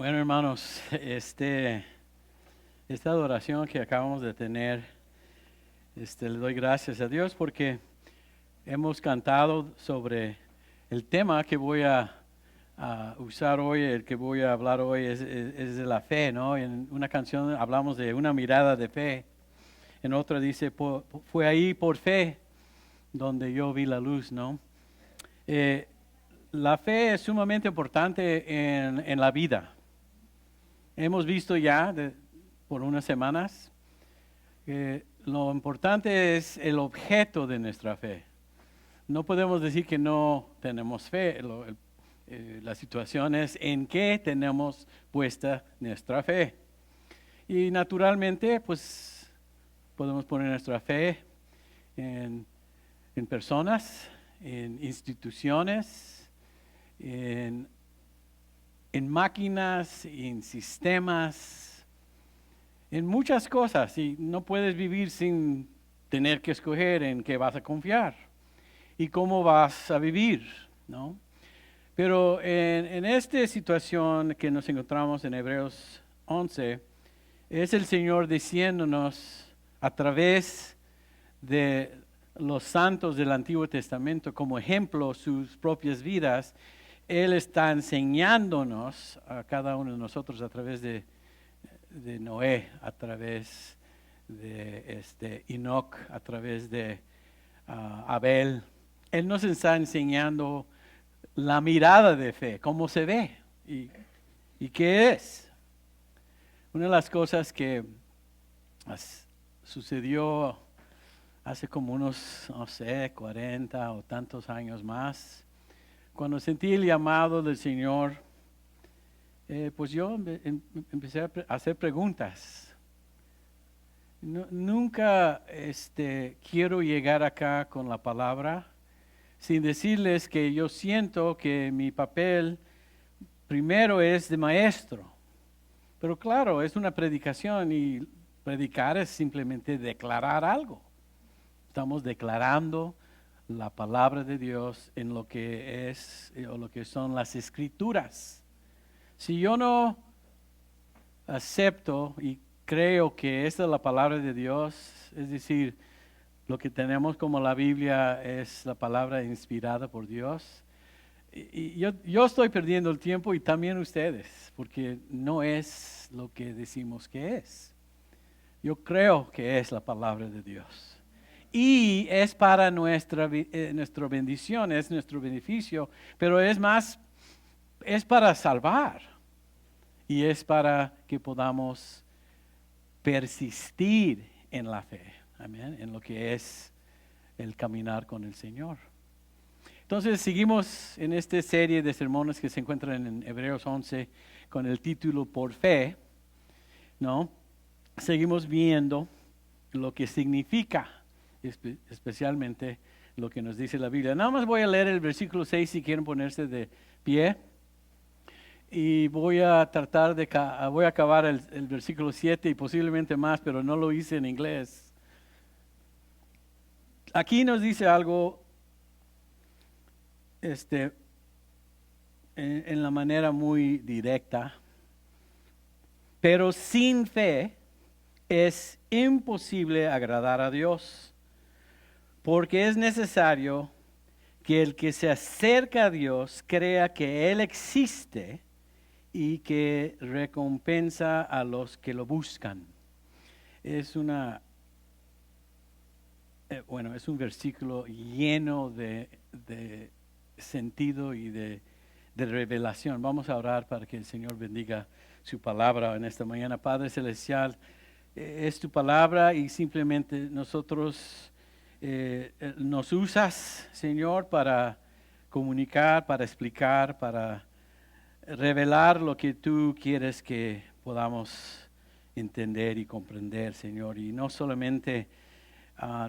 Bueno, hermanos, esta adoración que acabamos de tener, le doy gracias a Dios porque hemos cantado sobre el tema que voy a usar hoy, el que voy a hablar hoy es de la fe, ¿no? En una canción hablamos de una mirada de fe, en otra dice, fue ahí por fe donde yo vi la luz, ¿no? Eh, la fe es sumamente importante en la vida. Hemos visto ya por unas semanas que lo importante es el objeto de nuestra fe. No podemos decir que no tenemos fe. La situación es en qué tenemos puesta nuestra fe. Y naturalmente, pues podemos poner nuestra fe en, en personas, en instituciones, en, en máquinas, en sistemas, en muchas cosas, y no puedes vivir sin tener que escoger en qué vas a confiar y cómo vas a vivir, ¿no? Pero en esta situación que nos encontramos en Hebreos 11, es el Señor diciéndonos a través de los santos del Antiguo Testamento como ejemplo sus propias vidas. Él está enseñándonos a cada uno de nosotros a través de Noé, a través de Enoch, a través de Abel. Él nos está enseñando la mirada de fe, cómo se ve y qué es. Una de las cosas que sucedió hace como unos, no sé, 40 o tantos años más, cuando sentí el llamado del Señor, pues yo empecé a hacer preguntas. Nunca quiero llegar acá con la palabra sin decirles que yo siento que mi papel primero es de maestro. Pero claro, es una predicación y predicar es simplemente declarar algo. Estamos declarando la palabra de Dios en lo que es o lo que son las escrituras. Si yo no acepto y creo que esta es la palabra de Dios, es decir, lo que tenemos como la Biblia es la palabra inspirada por Dios, y yo estoy perdiendo el tiempo y también ustedes, porque no es lo que decimos que es. Yo creo que es la palabra de Dios. Y es para nuestra bendición, es nuestro beneficio, pero es más, es para salvar y es para que podamos persistir en la fe, amén, en lo que es el caminar con el Señor. Entonces seguimos en esta serie de sermones que se encuentran en Hebreos 11 con el título Por Fe, ¿no? Seguimos viendo lo que significa, especialmente lo que nos dice la Biblia. Nada más voy a leer el versículo 6 si quieren ponerse de pie. Y voy a tratar voy a acabar el versículo 7 y posiblemente más, pero no lo hice en inglés. Aquí nos dice algo, en la manera muy directa, pero sin fe es imposible agradar a Dios, porque es necesario que el que se acerca a Dios crea que Él existe y que recompensa a los que lo buscan. Es es un versículo lleno de sentido y de revelación. Vamos a orar para que el Señor bendiga su palabra en esta mañana. Padre Celestial, es tu palabra y simplemente nosotros nos usas, Señor, para comunicar, para explicar, para revelar lo que tú quieres que podamos entender y comprender, Señor. Y no solamente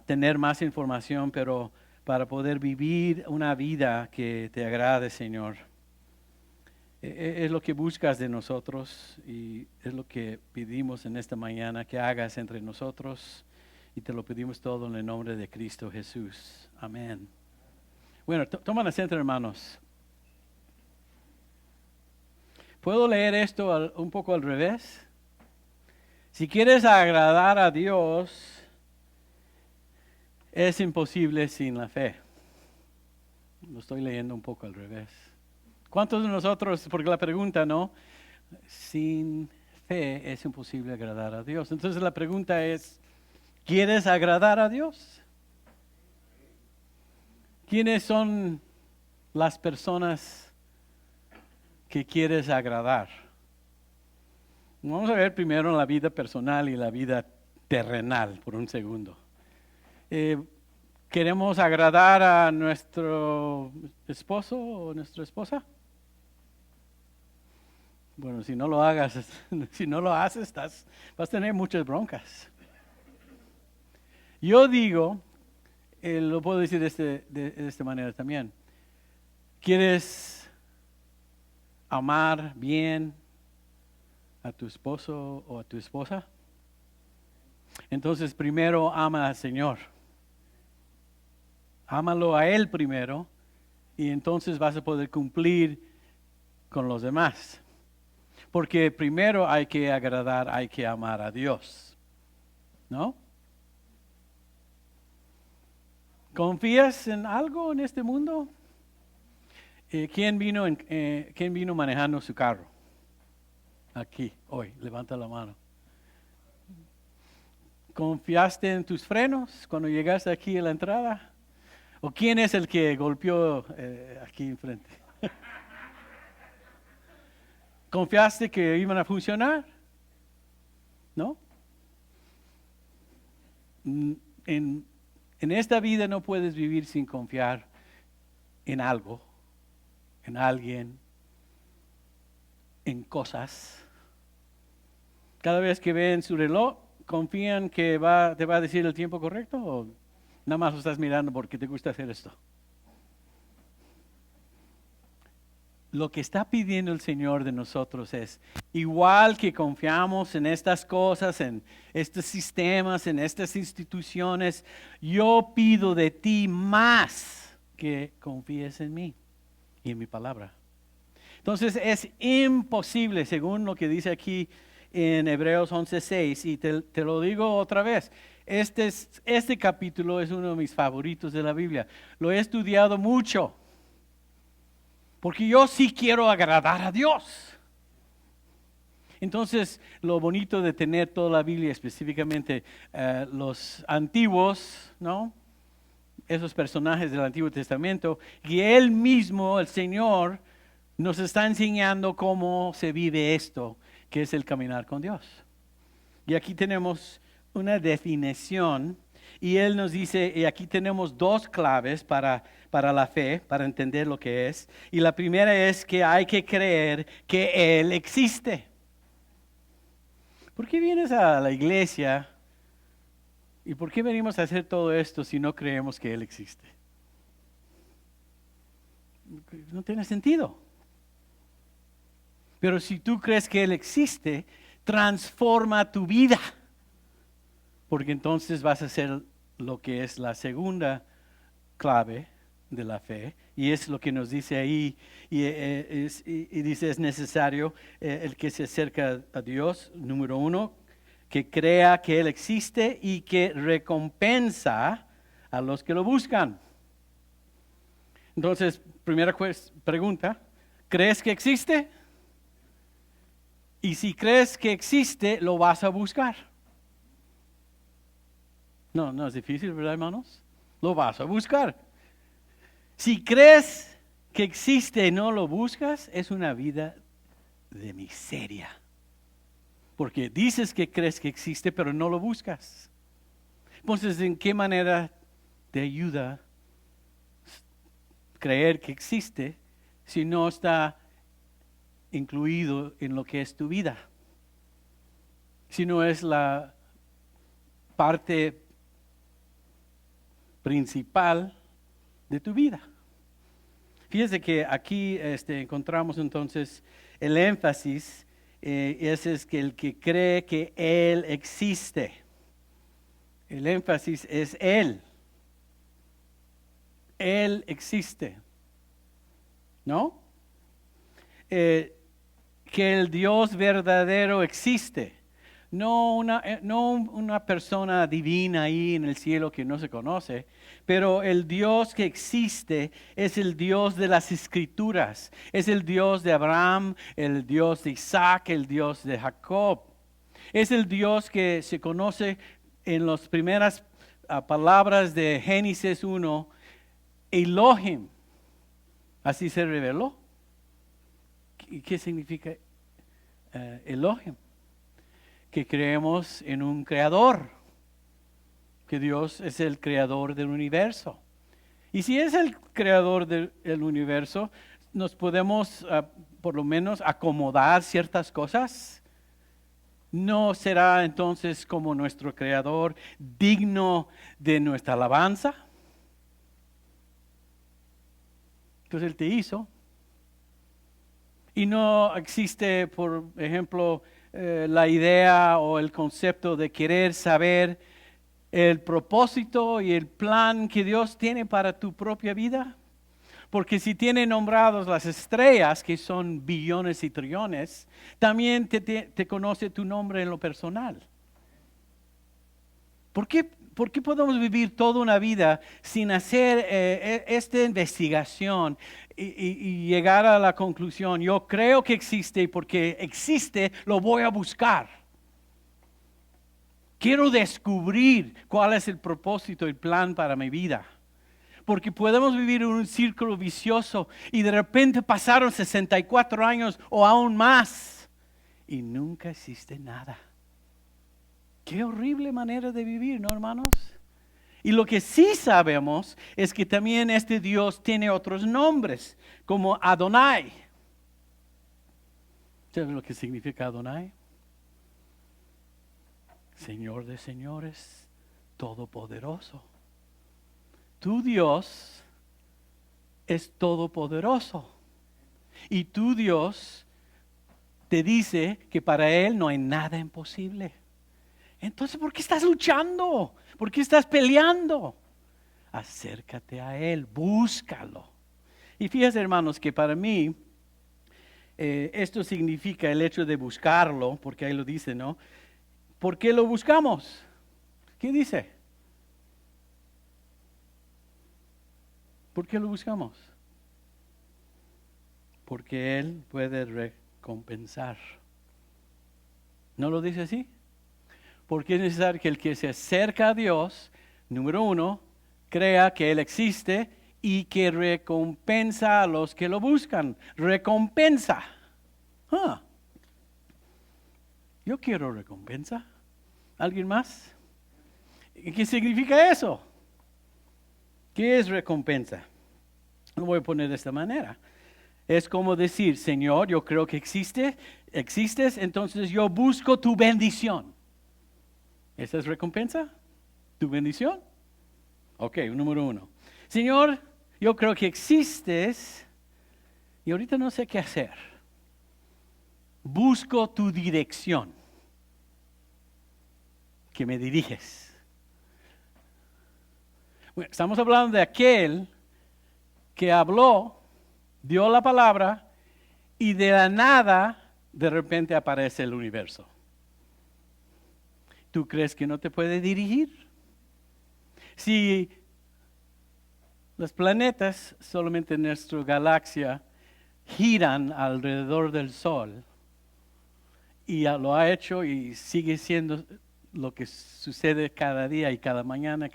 tener más información, pero para poder vivir una vida que te agrade, Señor. Es lo que buscas de nosotros y es lo que pedimos en esta mañana que hagas entre nosotros y te lo pedimos todo en el nombre de Cristo Jesús. Amén. Bueno, toman asiento, hermanos. ¿Puedo leer esto un poco al revés? Si quieres agradar a Dios, es imposible sin la fe. Lo estoy leyendo un poco al revés. ¿Cuántos de nosotros, porque la pregunta, no? Sin fe es imposible agradar a Dios. Entonces la pregunta es, ¿quieres agradar a Dios? ¿Quiénes son las personas que quieres agradar? Vamos a ver primero la vida personal y la vida terrenal por un segundo. ¿Queremos agradar a nuestro esposo o nuestra esposa? Bueno, si no lo haces, vas a tener muchas broncas. Yo digo, lo puedo decir de esta manera también. ¿Quieres amar bien a tu esposo o a tu esposa? Entonces primero ama al Señor. Ámalo a Él primero y entonces vas a poder cumplir con los demás. Porque primero hay que agradar, hay que amar a Dios. ¿No? ¿Confías en algo en este mundo? ¿Quién vino manejando su carro? Aquí, hoy, levanta la mano. ¿Confiaste en tus frenos cuando llegaste aquí a la entrada? ¿O quién es el que golpeó aquí enfrente? ¿Confiaste que iban a funcionar? ¿No? En esta vida no puedes vivir sin confiar en algo, en alguien, en cosas. Cada vez que ven su reloj, ¿confían que te va a decir el tiempo correcto o nada más lo estás mirando porque te gusta hacer esto? Lo que está pidiendo el Señor de nosotros es, igual que confiamos en estas cosas, en estos sistemas, en estas instituciones, yo pido de ti más que confíes en mí y en mi palabra. Entonces es imposible, según lo que dice aquí en Hebreos 11:6, y te lo digo otra vez, este capítulo es uno de mis favoritos de la Biblia. Lo he estudiado mucho. Porque yo sí quiero agradar a Dios. Entonces, lo bonito de tener toda la Biblia, específicamente los antiguos, ¿no? Esos personajes del Antiguo Testamento, y Él mismo, el Señor, nos está enseñando cómo se vive esto, que es el caminar con Dios. Y aquí tenemos una definición. Y Él nos dice, y aquí tenemos dos claves para la fe, para entender lo que es. Y la primera es que hay que creer que Él existe. ¿Por qué vienes a la iglesia y por qué venimos a hacer todo esto si no creemos que Él existe? No tiene sentido. Pero si tú crees que Él existe, transforma tu vida. Porque entonces vas a hacer lo que es la segunda clave de la fe, y es lo que nos dice ahí, y dice es necesario el que se acerca a Dios, número uno, que crea que Él existe y que recompensa a los que lo buscan. Entonces, primera pregunta, ¿crees que existe? Y si crees que existe, lo vas a buscar. No es difícil, ¿verdad, hermanos? Lo vas a buscar. Si crees que existe y no lo buscas, es una vida de miseria. Porque dices que crees que existe, pero no lo buscas. Entonces, ¿en qué manera te ayuda creer que existe si no está incluido en lo que es tu vida? Si no es la parte principal de tu vida. Fíjese que aquí encontramos entonces el énfasis, ese es que el que cree que Él existe. El énfasis es Él. Él existe. ¿No? que el Dios verdadero existe. No una persona divina ahí en el cielo que no se conoce, pero el Dios que existe es el Dios de las Escrituras. Es el Dios de Abraham, el Dios de Isaac, el Dios de Jacob. Es el Dios que se conoce en las primeras palabras de Génesis 1, Elohim. Así se reveló. ¿Qué significa Elohim? Que creemos en un creador, que Dios es el creador del universo. Y si es el creador del universo, nos podemos por lo menos acomodar ciertas cosas. ¿No será entonces como nuestro creador digno de nuestra alabanza? Entonces Él te hizo. Y no existe, por ejemplo, la idea o el concepto de querer saber el propósito y el plan que Dios tiene para tu propia vida. Porque si tiene nombrados las estrellas, que son billones y trillones, también te conoce tu nombre en lo personal. ¿Por qué podemos vivir toda una vida sin hacer esta investigación y llegar a la conclusión, yo creo que existe y porque existe lo voy a buscar? Quiero descubrir cuál es el propósito y el plan para mi vida. Porque podemos vivir en un círculo vicioso y de repente pasaron 64 años o aún más y nunca existe nada. Qué horrible manera de vivir, ¿no, hermanos? Y lo que sí sabemos es que también este Dios tiene otros nombres, como Adonai. ¿Sabes lo que significa Adonai? Señor de señores, todopoderoso. Tu Dios es todopoderoso. Y tu Dios te dice que para Él no hay nada imposible. Entonces, ¿por qué estás luchando? ¿Por qué estás peleando? Acércate a Él, búscalo. Y fíjense, hermanos, que para mí esto significa el hecho de buscarlo, porque ahí lo dice, ¿no? ¿Por qué lo buscamos? ¿Qué dice? ¿Por qué lo buscamos? Porque Él puede recompensar. ¿No lo dice así? Porque es necesario que el que se acerca a Dios, número uno, crea que Él existe y que recompensa a los que lo buscan. Recompensa. Yo quiero recompensa. ¿Alguien más? ¿Qué significa eso? ¿Qué es recompensa? Lo voy a poner de esta manera. Es como decir, Señor, yo creo que existes, entonces yo busco tu bendición. ¿Esa es recompensa? ¿Tu bendición? Ok, número uno. Señor, yo creo que existes y ahorita no sé qué hacer. Busco tu dirección. Que me diriges. Bueno, estamos hablando de aquel que habló, dio la palabra y de la nada de repente aparece el universo. ¿Tú crees que no te puede dirigir? Si los planetas solamente en nuestra galaxia giran alrededor del Sol y lo ha hecho y sigue siendo lo que sucede cada día y cada mañana,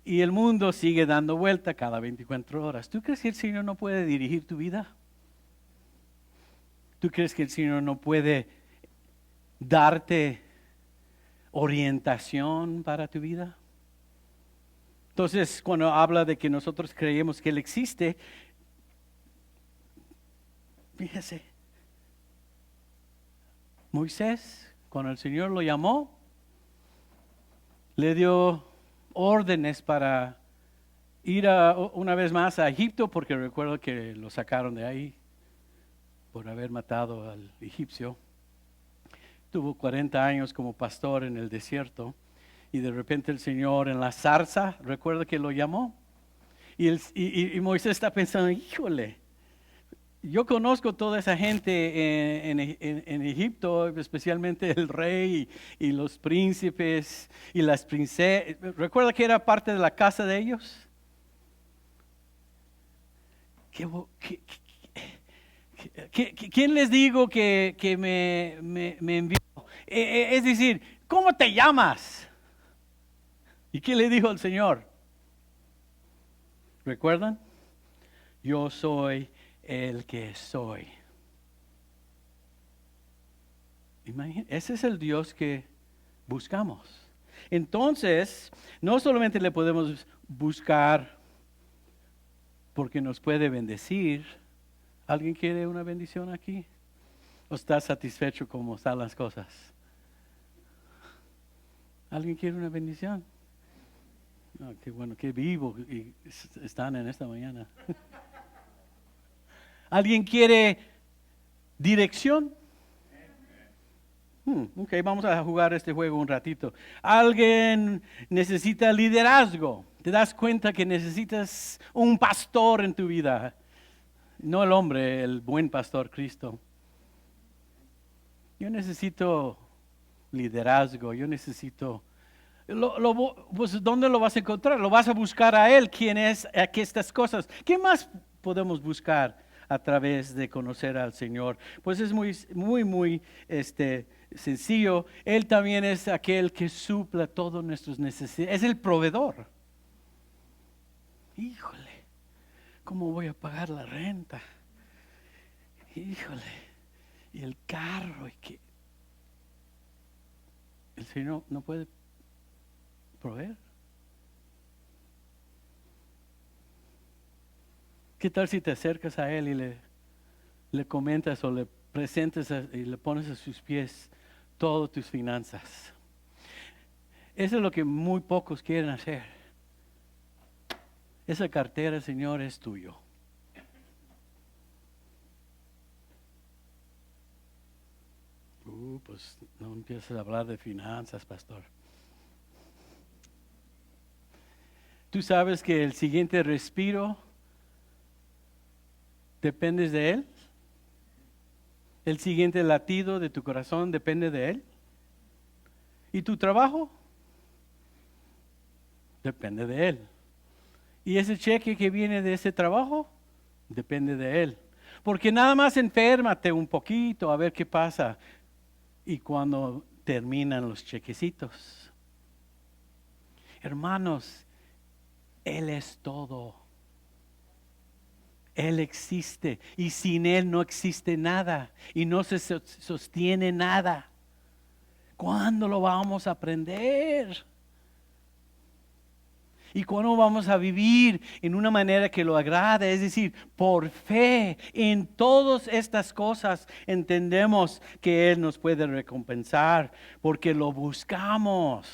y el mundo sigue dando vuelta cada 24 horas. ¿Tú crees que el Señor no puede dirigir tu vida? ¿Tú crees que el Señor no puede darte orientación para tu vida? Entonces, cuando habla de que nosotros creemos que Él existe, fíjese, Moisés, cuando el Señor lo llamó, le dio órdenes para ir una vez más a Egipto, porque recuerdo que lo sacaron de ahí por haber matado al egipcio. Tuvo 40 años como pastor en el desierto y de repente el Señor en la zarza, recuerdo que lo llamó. Y Moisés está pensando, híjole, yo conozco toda esa gente en Egipto, especialmente el rey y los príncipes y las princesas. ¿Recuerda que era parte de la casa de ellos? ¿Qué, ¿Quién les digo que me envió? Es decir, ¿cómo te llamas? ¿Y qué le dijo el Señor? ¿Recuerdan? Yo soy el que soy. Ese es el Dios que buscamos. Entonces, no solamente le podemos buscar porque nos puede bendecir. ¿Alguien quiere una bendición aquí? ¿O está satisfecho como están las cosas? ¿Alguien quiere una bendición? Oh, qué bueno, qué vivo y están en esta mañana. ¿Alguien quiere dirección? Ok, vamos a jugar este juego un ratito. ¿Alguien necesita liderazgo? ¿Te das cuenta que necesitas un pastor en tu vida? No el hombre, el buen pastor Cristo. Yo necesito liderazgo, yo necesito... pues, ¿dónde lo vas a encontrar? Lo vas a buscar a Él, quién es, aquí estas cosas. ¿Qué más podemos buscar a través de conocer al Señor? Pues es muy sencillo. Él también es aquel que supla todas nuestras necesidades. Es el proveedor. Híjole, ¿cómo voy a pagar la renta? Híjole, y el carro, y que el Señor no puede proveer. ¿Qué tal si te acercas a Él y le comentas o le presentas y le pones a sus pies todas tus finanzas? Eso es lo que muy pocos quieren hacer. Esa cartera, Señor, es tuyo. Pues no empieces a hablar de finanzas, pastor. Tú sabes que el siguiente respiro dependes de Él. El siguiente latido de tu corazón depende de Él. Y tu trabajo depende de Él. Y ese cheque que viene de ese trabajo depende de Él. Porque nada más enférmate un poquito a ver qué pasa. Y cuando terminan los chequecitos. Hermanos, Él es todo. Él existe y sin Él no existe nada y no se sostiene nada. ¿Cuándo lo vamos a aprender? ¿Y cuándo vamos a vivir en una manera que lo agrade? Es decir, por fe en todas estas cosas entendemos que Él nos puede recompensar porque lo buscamos.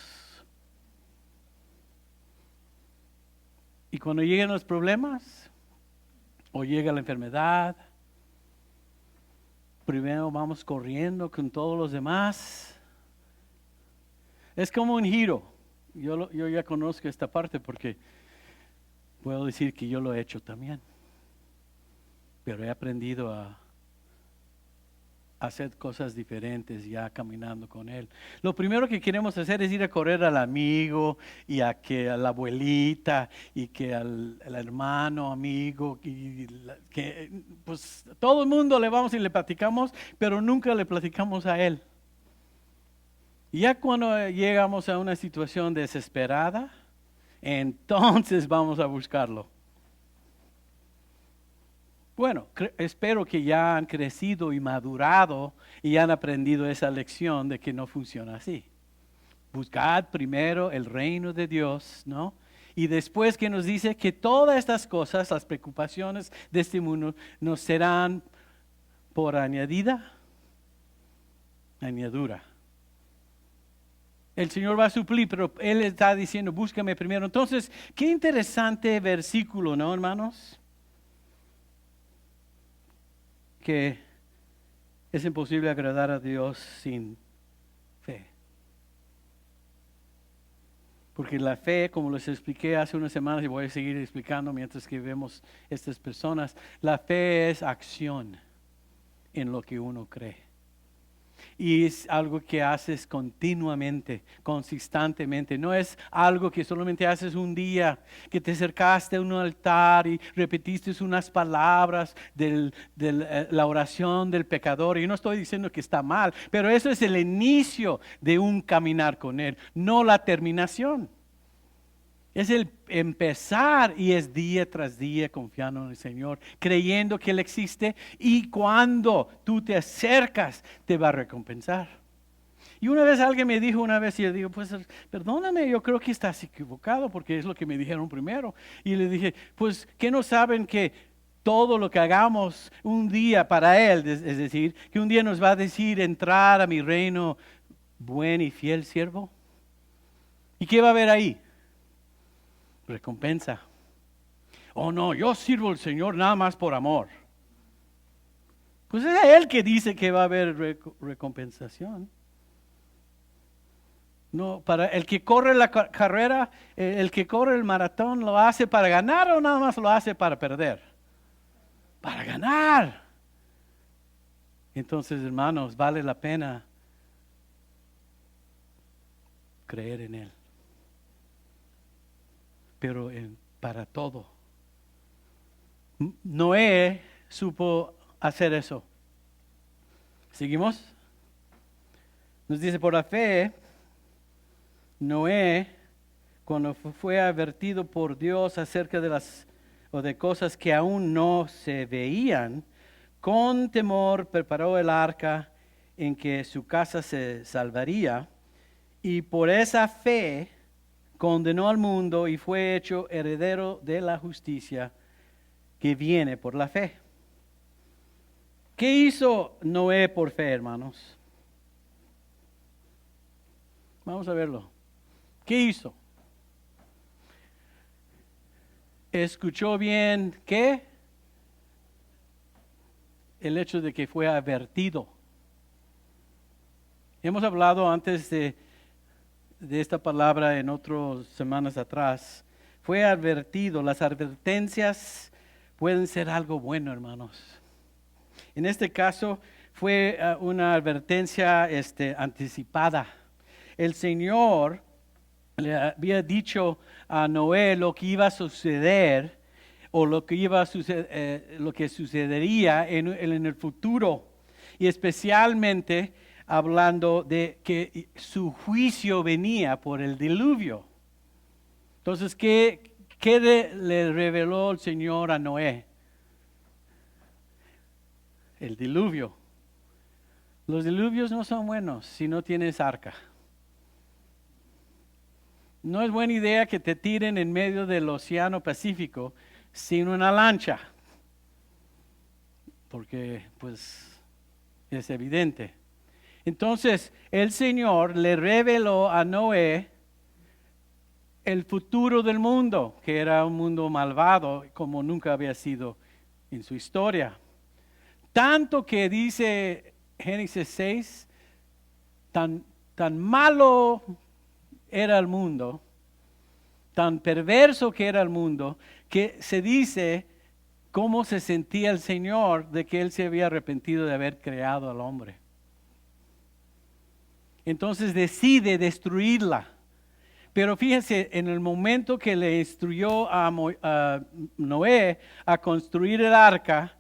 Y cuando llegan los problemas o llega la enfermedad, primero vamos corriendo con todos los demás. Es como un giro. Yo ya conozco esta parte porque puedo decir que yo lo he hecho también. Pero he aprendido a hacer cosas diferentes ya caminando con Él. Lo primero que queremos hacer es ir a correr al amigo y a la abuelita y que al hermano, amigo, que pues todo el mundo le vamos y le platicamos, pero nunca le platicamos a Él. Y ya cuando llegamos a una situación desesperada, entonces vamos a buscarlo. Bueno, espero que ya han crecido y madurado y han aprendido esa lección de que no funciona así. Buscad primero el reino de Dios, ¿no? Y después que nos dice que todas estas cosas, las preocupaciones de este mundo, nos serán por añadidura. El Señor va a suplir, pero Él está diciendo, búscame primero. Entonces, qué interesante versículo, ¿no, hermanos? Que es imposible agradar a Dios sin fe. Porque la fe, como les expliqué hace unas semanas y voy a seguir explicando mientras que vemos estas personas, la fe es acción en lo que uno cree. Y es algo que haces continuamente, consistentemente. No es algo que solamente haces un día, que te acercaste a un altar y repetiste unas palabras de la oración del pecador. Y no estoy diciendo que está mal, pero eso es el inicio de un caminar con Él, no la terminación. Es el empezar y es día tras día confiando en el Señor, creyendo que Él existe y cuando tú te acercas te va a recompensar. Y una vez alguien me dijo y yo digo, pues perdóname, yo creo que estás equivocado porque es lo que me dijeron primero. Y le dije, pues ¿qué no saben que todo lo que hagamos un día para Él, es decir, que un día nos va a decir entrar a mi reino, buen y fiel siervo? ¿Y qué va a haber ahí? Recompensa. Oh no, yo sirvo al Señor nada más por amor. Pues es Él que dice que va a haber recompensación. No, para el que corre la carrera, el que corre el maratón, ¿lo hace para ganar o nada más lo hace para perder? Para ganar. Entonces, hermanos, vale la pena creer en Él. Pero para todo. Noé supo hacer eso. ¿Seguimos? Nos dice, por la fe, Noé, cuando fue advertido por Dios acerca de cosas que aún no se veían, con temor preparó el arca en que su casa se salvaría, y por esa fe condenó al mundo y fue hecho heredero de la justicia que viene por la fe. ¿Qué hizo Noé por fe, hermanos? Vamos a verlo. ¿Qué hizo? ¿Escuchó bien qué? El hecho de que fue advertido. Hemos hablado antes de esta palabra en otras semanas atrás. Fue advertido. Las advertencias pueden ser algo bueno, hermanos. En este caso fue una advertencia anticipada. El Señor le había dicho a Noé lo que iba a suceder o lo que iba a suceder, lo que sucedería en el futuro, y especialmente hablando de que su juicio venía por el diluvio. Entonces, ¿qué le reveló el Señor a Noé? El diluvio. Los diluvios no son buenos si no tienes arca. No es buena idea que te tiren en medio del océano Pacífico sin una lancha, porque pues es evidente. Entonces el Señor le reveló a Noé el futuro del mundo, que era un mundo malvado como nunca había sido en su historia. Tanto que dice Génesis 6, tan malo era el mundo, tan perverso que era el mundo, que se dice cómo se sentía el Señor de que Él se había arrepentido de haber creado al hombre. Entonces decide destruirla. Pero fíjense, en el momento que le instruyó a Noé a construir el arca,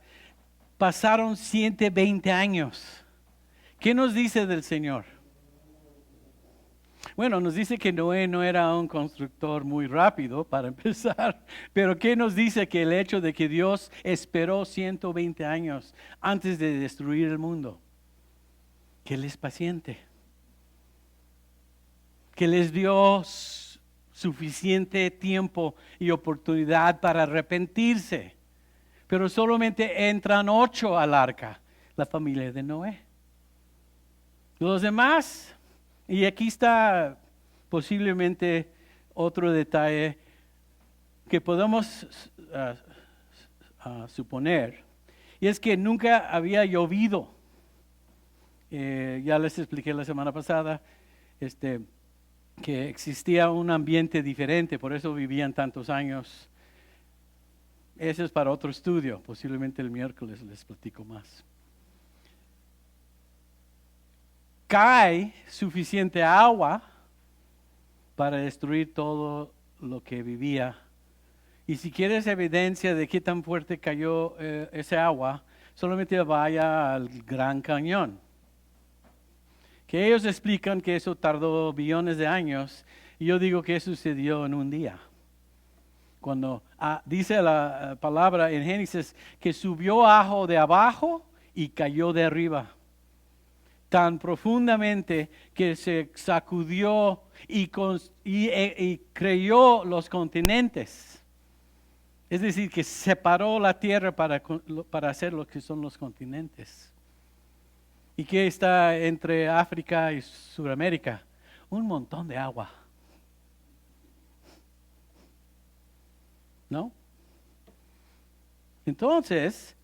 pasaron 120 años. ¿Qué nos dice del Señor? Bueno, nos dice que Noé no era un constructor muy rápido para empezar, pero ¿qué nos dice? Que el hecho de que Dios esperó 120 años antes de destruir el mundo, que Él es paciente, que les dio suficiente tiempo y oportunidad para arrepentirse, pero solamente entran 8 al arca, la familia de Noé. Los demás, y aquí está posiblemente otro detalle que podemos suponer, y es que nunca había llovido. Ya les expliqué la semana pasada, que existía un ambiente diferente, por eso vivían tantos años. Ese es para otro estudio, posiblemente el miércoles les platico más. Cae suficiente agua para destruir todo lo que vivía. Y si quieres evidencia de qué tan fuerte cayó ese agua, solamente vaya al Gran Cañón. Que ellos explican que eso tardó billones de años, y yo digo que sucedió en un día. Cuando dice la palabra en Génesis que subió ajo de abajo y cayó de arriba. Tan profundamente que se sacudió y creó los continentes. Es decir, que separó la tierra para hacer lo que son los continentes. ¿Y qué está entre África y Sudamérica? Un montón de agua. ¿No? Entonces,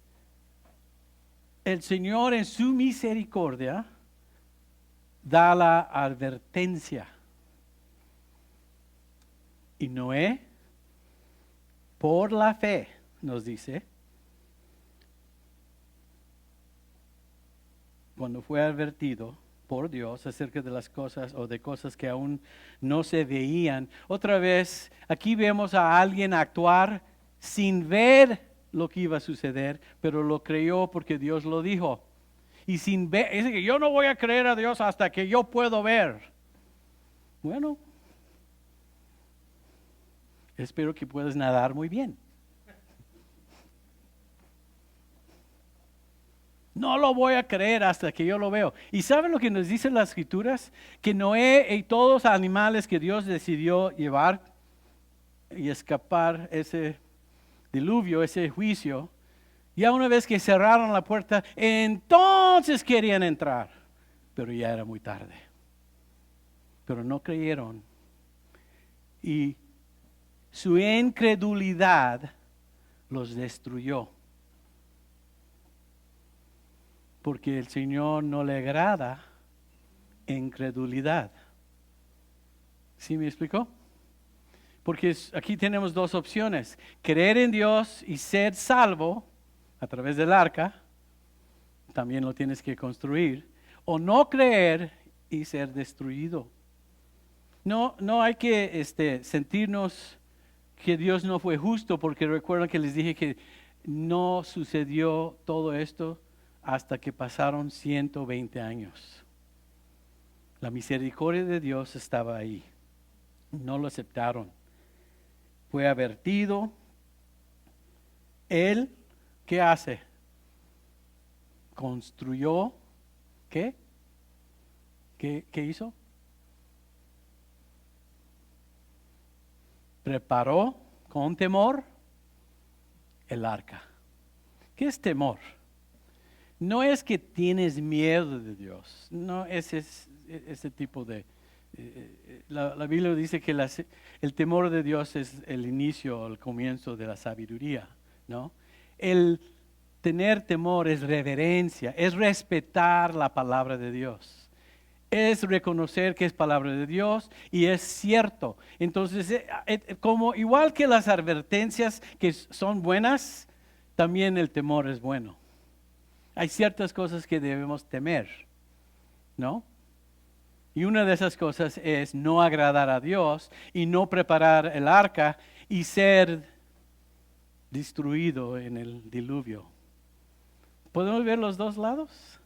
el Señor en su misericordia da la advertencia. Y Noé, por la fe, nos dice, cuando fue advertido por Dios acerca de las cosas o de cosas que aún no se veían. Otra vez, aquí vemos a alguien actuar sin ver lo que iba a suceder, pero lo creyó porque Dios lo dijo. Y sin ver, dice que yo no voy a creer a Dios hasta que yo puedo ver. Bueno, espero que puedas nadar muy bien. No lo voy a creer hasta que yo lo veo. ¿Y saben lo que nos dicen las escrituras? Que Noé y todos los animales que Dios decidió llevar y escapar ese diluvio, ese juicio, ya una vez que cerraron la puerta, entonces querían entrar, pero ya era muy tarde. Pero no creyeron. Y su incredulidad los destruyó. Porque el Señor no le agrada incredulidad. ¿Sí me explicó? Porque aquí tenemos dos opciones. Creer en Dios y ser salvo a través del arca, también lo tienes que construir. O no creer y ser destruido. No hay que sentirnos que Dios no fue justo, porque recuerdan que les dije que no sucedió todo esto hasta que pasaron 120 años. La misericordia de Dios estaba ahí. No lo aceptaron. Fue advertido. Él, ¿qué hace? Construyó, ¿qué? ¿Qué hizo? Preparó con temor el arca. ¿Qué es temor? No es que tienes miedo de Dios, no es ese tipo de... la Biblia dice que el temor de Dios es el inicio, el comienzo de la sabiduría, ¿no? El tener temor es reverencia, es respetar la palabra de Dios, es reconocer que es palabra de Dios y es cierto. Entonces, como igual que las advertencias que son buenas, también el temor es bueno. Hay ciertas cosas que debemos temer, ¿no? Y una de esas cosas es no agradar a Dios y no preparar el arca y ser destruido en el diluvio. ¿Podemos ver los dos lados?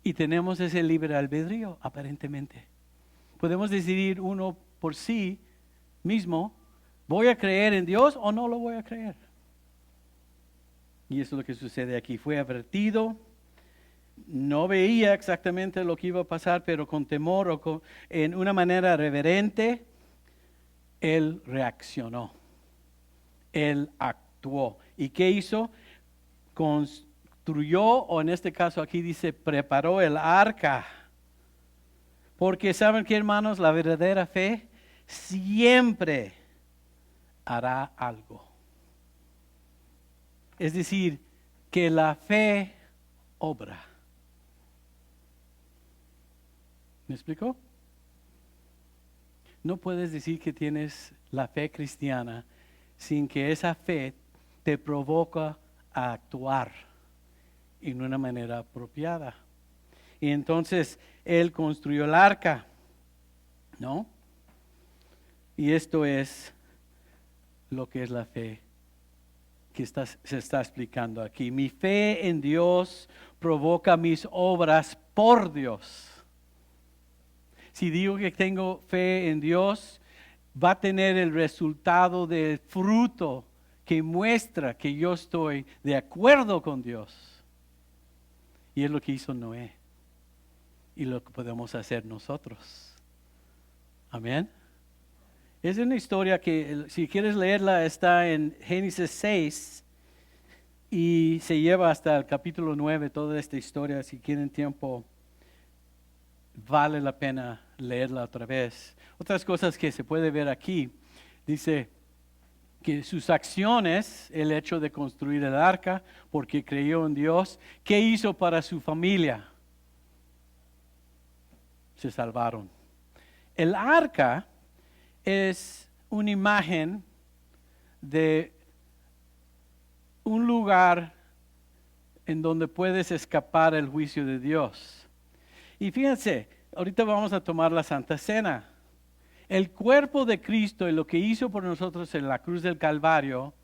Y tenemos ese libre albedrío, aparentemente. Podemos decidir uno por sí mismo, ¿voy a creer en Dios o no lo voy a creer? Y eso es lo que sucede aquí. Fue advertido, no veía exactamente lo que iba a pasar, pero con temor o en una manera reverente, él reaccionó. Él actuó. ¿Y qué hizo? Construyó, o en este caso aquí dice, preparó el arca. Porque ¿saben qué, hermanos? La verdadera fe siempre hará algo. Es decir, que la fe obra. ¿Me explicó? no puedes decir que tienes la fe cristiana sin que esa fe te provoca a actuar en una manera apropiada. Y entonces Él construyó el arca, ¿no? Y esto es lo que es la fe que se está explicando aquí. Mi fe en Dios provoca mis obras por Dios. Si digo que tengo fe en Dios, va a tener el resultado del fruto que muestra que yo estoy de acuerdo con Dios. Y es lo que hizo Noé. Y lo que podemos hacer nosotros. Amén. Es una historia que, si quieres leerla, está en Génesis 6 y se lleva hasta el capítulo 9, toda esta historia. Si quieren tiempo, vale la pena leerla otra vez. Otras cosas que se puede ver aquí, dice que sus acciones, el hecho de construir el arca, porque creyó en Dios, ¿qué hizo para su familia? Se salvaron. El arca es una imagen de un lugar en donde puedes escapar el juicio de Dios. Y fíjense, ahorita vamos a tomar la Santa Cena. El cuerpo de Cristo y lo que hizo por nosotros en la cruz del Calvario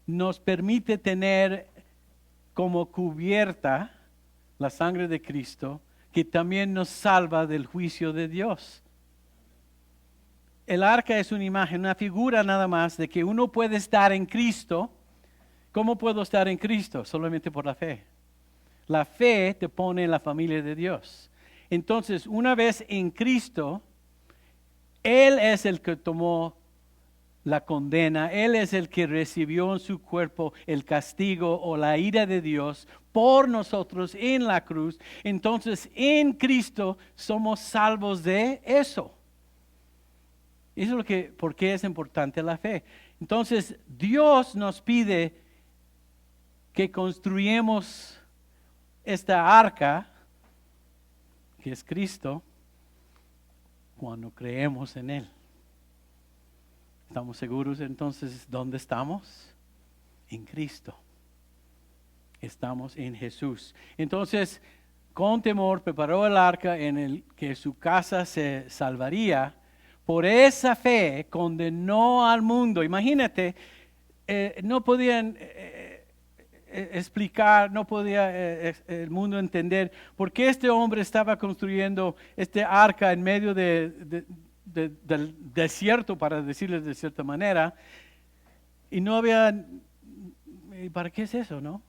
nos permite tener como cubierta la sangre de Cristo, que también nos salva del juicio de Dios. El arca es una imagen, una figura nada más de que uno puede estar en Cristo. ¿Cómo puedo estar en Cristo? Solamente por la fe. La fe te pone en la familia de Dios. Entonces, una vez en Cristo, Él es el que tomó la condena. Él es el que recibió en su cuerpo el castigo o la ira de Dios por nosotros en la cruz. Entonces, en Cristo somos salvos de eso. Eso es por qué es importante la fe. Entonces, Dios nos pide que construyamos esta arca, que es Cristo, cuando creemos en Él. ¿Estamos seguros entonces dónde estamos? En Cristo. Estamos en Jesús. Entonces, con temor preparó el arca en el que su casa se salvaría. Por esa fe condenó al mundo. Imagínate, no podían explicar, no podía el mundo entender por qué este hombre estaba construyendo este arca en medio del desierto, para decirles de cierta manera, y no había, ¿para qué es eso, no?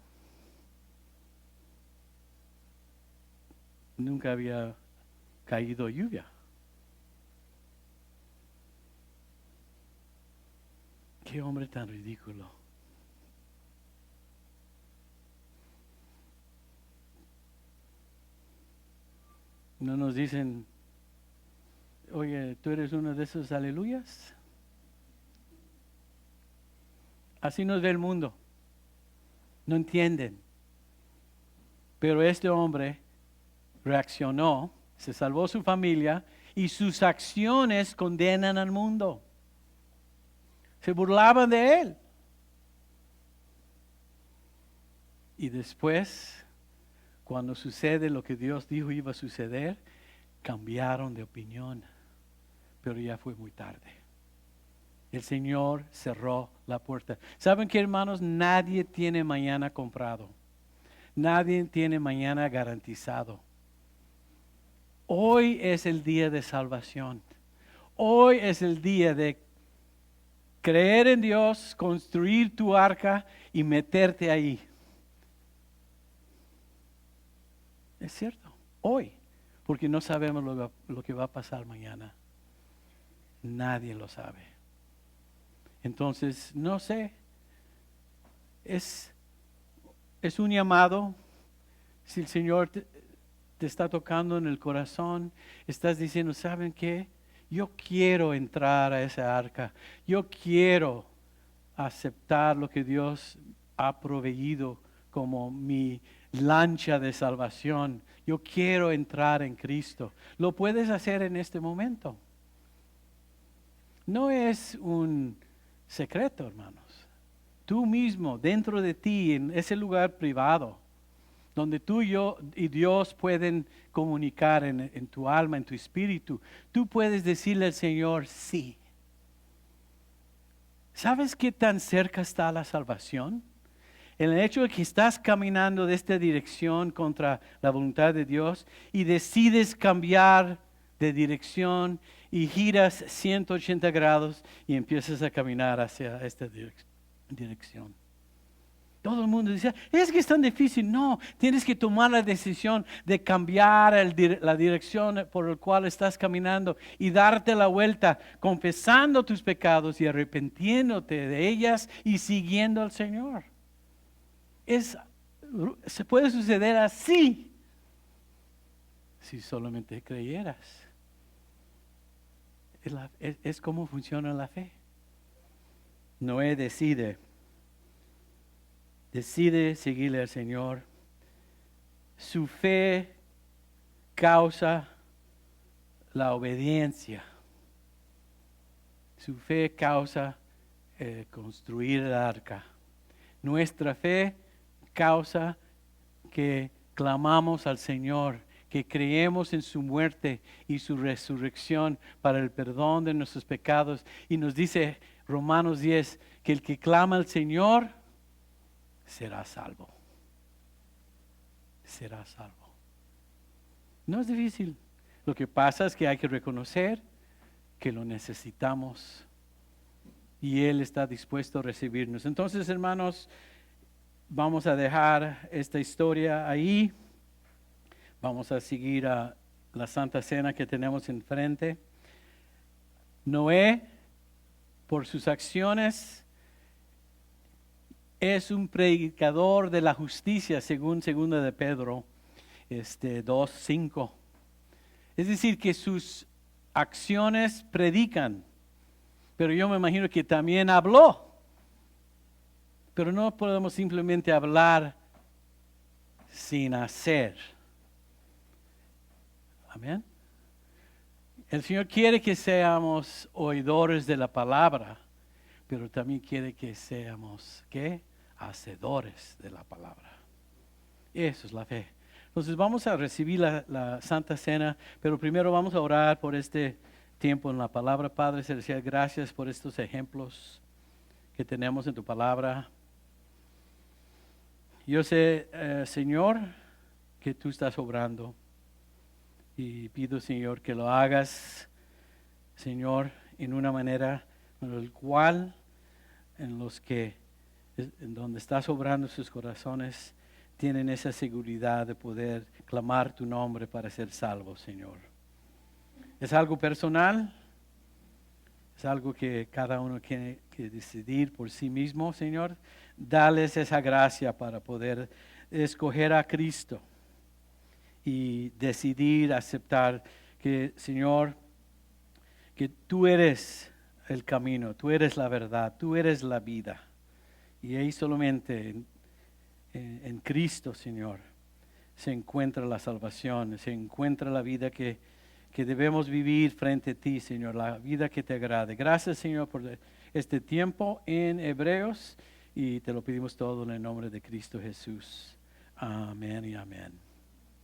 Nunca había caído lluvia. Qué hombre tan ridículo. No nos dicen, oye, ¿tú eres uno de esos aleluyas? Así nos ve el mundo. No entienden. Pero este hombre reaccionó, se salvó su familia y sus acciones condenan al mundo. Se burlaban de él. Y después, cuando sucede lo que Dios dijo iba a suceder, cambiaron de opinión. Pero ya fue muy tarde. El Señor cerró la puerta. ¿Saben qué, hermanos? Nadie tiene mañana comprado. Nadie tiene mañana garantizado. Hoy es el día de salvación. Hoy es el día de creer en Dios, construir tu arca y meterte ahí. Es cierto, hoy, porque no sabemos lo que va a pasar mañana. Nadie lo sabe. Entonces, no sé, es un llamado. Si el Señor te está tocando en el corazón, estás diciendo, ¿saben qué? Yo quiero entrar a esa arca. Yo quiero aceptar lo que Dios ha proveído como mi lancha de salvación. Yo quiero entrar en Cristo. Lo puedes hacer en este momento. no es un secreto, hermanos. Tú mismo, dentro de ti, en ese lugar privado, donde tú y yo y Dios pueden comunicar en tu alma, en tu espíritu, tú puedes decirle al Señor, sí. ¿Sabes qué tan cerca está la salvación? El hecho de que estás caminando de esta dirección contra la voluntad de Dios y decides cambiar de dirección y giras 180 grados y empiezas a caminar hacia esta dirección. Todo el mundo dice, es que es tan difícil. No, tienes que tomar la decisión de cambiar la dirección por la cual estás caminando y darte la vuelta, confesando tus pecados y arrepintiéndote de ellas y siguiendo al Señor. Se puede suceder así, si solamente creyeras. Es como funciona la fe. Noé decide seguirle al Señor. Su fe causa la obediencia. Su fe causa construir el arca. Nuestra fe causa que clamamos al Señor, que creemos en su muerte y su resurrección para el perdón de nuestros pecados. Y nos dice Romanos 10 que el que clama al Señor será salvo. Será salvo. No es difícil. Lo que pasa es que hay que reconocer que lo necesitamos y Él está dispuesto a recibirnos. Entonces, hermanos, vamos a dejar esta historia ahí. Vamos a seguir a la Santa Cena que tenemos enfrente. Noé, por sus acciones, es un predicador de la justicia, según 2 de Pedro 2:5. Es decir, que sus acciones predican, pero yo me imagino que también habló. Pero no podemos simplemente hablar sin hacer. Amén. El Señor quiere que seamos oidores de la palabra, pero también quiere que seamos, ¿qué? Hacedores de la palabra. Eso es la fe. Entonces vamos a recibir la Santa Cena, pero primero vamos a orar por este tiempo en la palabra. Padre Celestial, gracias por estos ejemplos que tenemos en tu palabra. Yo sé, Señor, que tú estás obrando y pido, Señor, que lo hagas, Señor, en una manera en la cual en donde estás obrando sus corazones tienen esa seguridad de poder clamar tu nombre para ser salvos, Señor. Es algo personal, es algo que cada uno tiene que decidir por sí mismo, Señor. Dales esa gracia para poder escoger a Cristo y decidir aceptar que, Señor, que tú eres el camino, tú eres la verdad, tú eres la vida. Y ahí solamente en Cristo, Señor, se encuentra la salvación, se encuentra la vida que debemos vivir frente a ti, Señor, la vida que te agrade. Gracias, Señor, por este tiempo en Hebreos y te lo pedimos todo en el nombre de Cristo Jesús. Amén y amén.